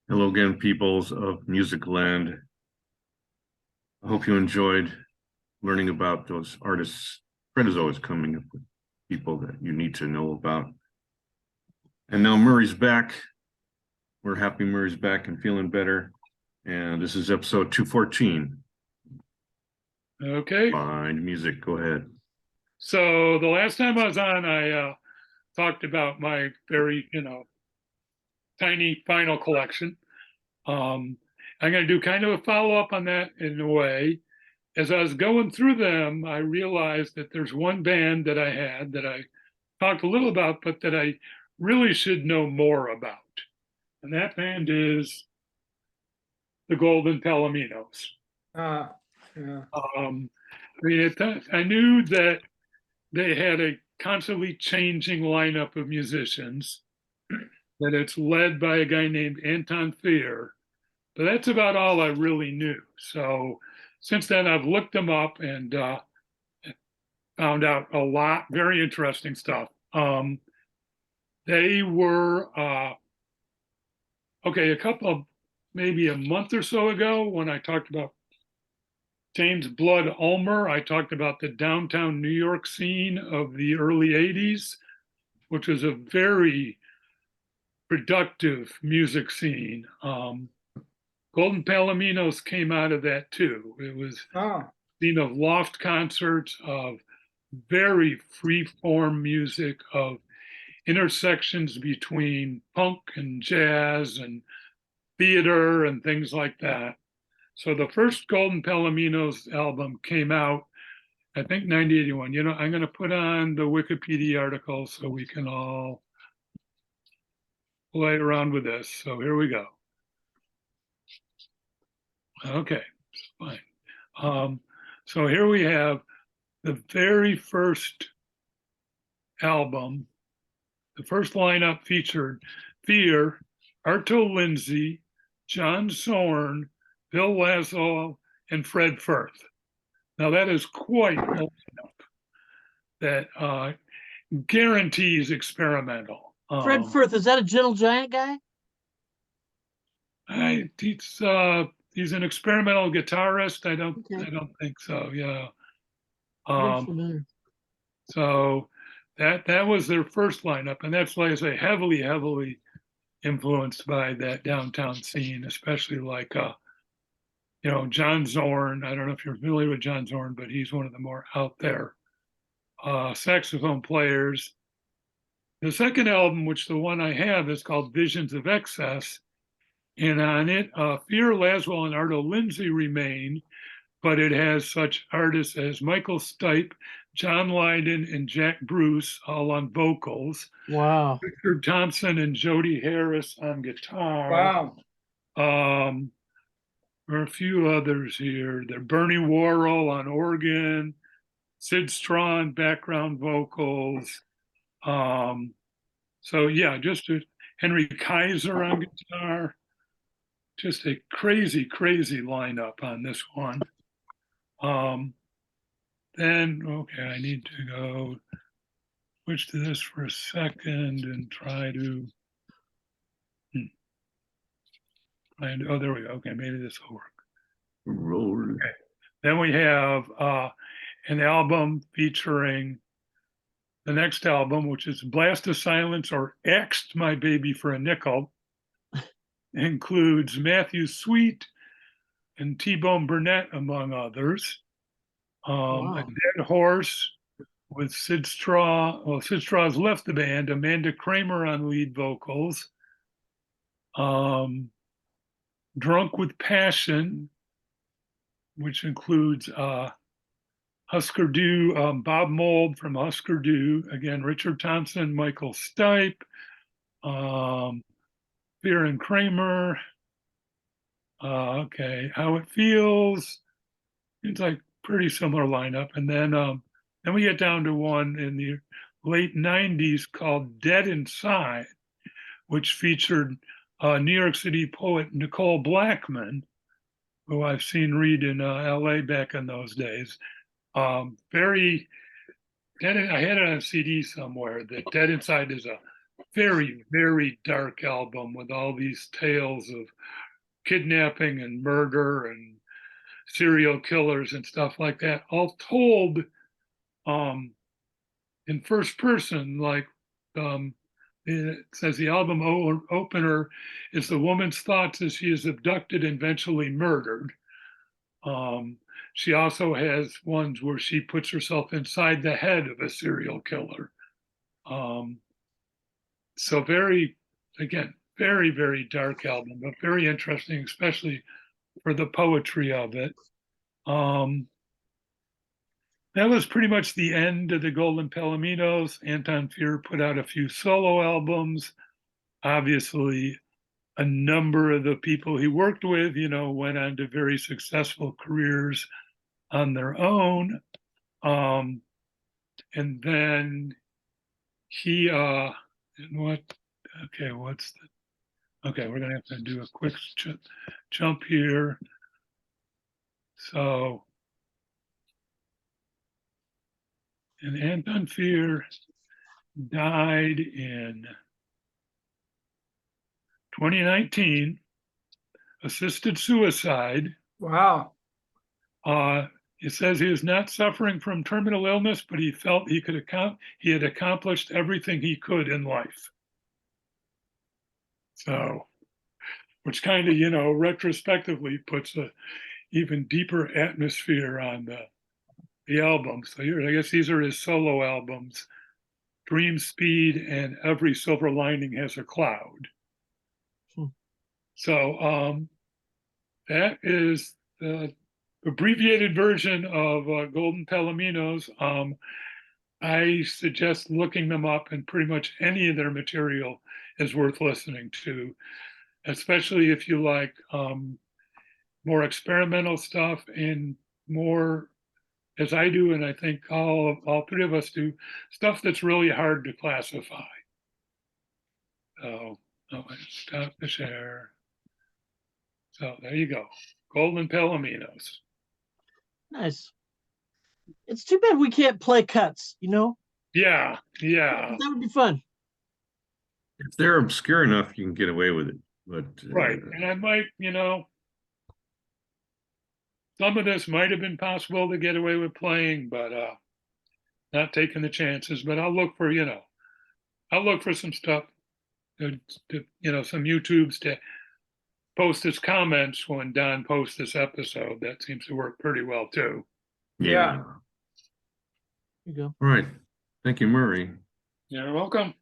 Hello again, peoples of Music Land. I hope you enjoyed learning about those artists. Fred is always coming up with people that you need to know about. And now Murray's back. We're happy Murray's back and feeling better. And this is episode 214. Okay. Find music. Go ahead. So the last time I was on, I talked about my very, tiny vinyl collection. I'm going to do kind of a follow-up on that in a way. As I was going through them, I realized that there's one band that I had that I talked a little about, but that I really should know more about. And that band is the Golden Palominos. Yeah. I knew that they had a constantly changing lineup of musicians, that it's led by a guy named Anton Fear, but that's about all I really knew. So since then, I've looked them up and found out a lot, very interesting stuff. They were, maybe a month or so ago when I talked about James Blood Ulmer, I talked about the downtown New York scene of the early 80s, which was a very productive music scene. Golden Palominos came out of that too. It was a scene of loft concerts, of very free-form music, of intersections between punk and jazz and theater and things like that. So the first Golden Palominos album came out, I think, 1981. I'm going to put on the Wikipedia article so we can all play around with this. So here we go. Okay, fine. So here we have the very first album. The first lineup featured Fear, Arto Lindsay, John Zorn, Bill Laszlo, and Fred Firth. Now that is quite a lineup that guarantees experimental. Fred Firth, is that a Gentle Giant guy? He's an experimental guitarist. I don't think so. Yeah. So that was their first lineup, and that's why I say heavily influenced by that downtown scene, especially like John Zorn. I don't know if you're familiar with John Zorn, but he's one of the more out there saxophone players. The second album, which the one I have, is called Visions of Excess. And on it, Fear, Laszlo, and Arto Lindsay remain, but it has such artists as Michael Stipe, John Lydon, and Jack Bruce, all on vocals. Wow. Richard Thompson and Jody Harris on guitar. Wow. There are a few others here. They're Bernie Worrell on organ, Sid Strawn background vocals. Just Henry Kaiser on guitar. Just a crazy lineup on this one. I need to go switch to this for a second and try to. There we go. Okay, maybe this will work. Okay. Then we have an album featuring the next album, which is Blast of Silence, or Axed My Baby for a Nickel. Includes Matthew Sweet and T-Bone Burnett, among others. A Dead Horse with Sid Straw. Well, Sid Straw's left the band. Amanda Kramer on lead vocals. Drunk with Passion, which includes Husker Du, Bob Mould from Husker Du. Again, Richard Thompson, Michael Stipe. Fear and Kramer. How It Feels. It's like pretty similar lineup. And then we get down to one in the late 90s called Dead Inside, which featured New York City poet Nicole Blackman, who I've seen read in LA back in those days. I had it on a CD somewhere that Dead Inside is a very, very dark album with all these tales of kidnapping and murder and serial killers and stuff like that, all told in first person. Like it says, the album opener is the woman's thoughts as she is abducted and eventually murdered. She also has ones where she puts herself inside the head of a serial killer. So very, again, very, very dark album, but very interesting, especially for the poetry of it. That was pretty much the end of the Golden Palominos. Anton Fier put out a few solo albums. Obviously, a number of the people he worked with, went on to very successful careers on their own. And then he, we're gonna have to do a quick jump here. So, and Anton Fier died in 2019, assisted suicide. Wow. It says he was not suffering from terminal illness, but he felt he had accomplished everything he could in life. So, which kind of, retrospectively puts a even deeper atmosphere on the album. So here, I guess these are his solo albums: Dream Speed and Every Silver Lining Has a Cloud. So that is the abbreviated version of Golden Palominos. I suggest looking them up, and pretty much any of their material is worth listening to, especially if you like more experimental stuff and more, as I do, and I think all three of us do, stuff that's really hard to classify. So, stop the share. So there you go, Golden Palominos. Nice. It's too bad we can't play cuts, Yeah. That would be fun. If they're obscure enough, you can get away with it. But Right. And I might, some of this might have been possible to get away with playing, but not taking the chances. But I'll look for, some stuff, some YouTubes to post as comments when Don posts this episode. That seems to work pretty well too. yeah. There you go. All right. Thank you, Murray. You're welcome.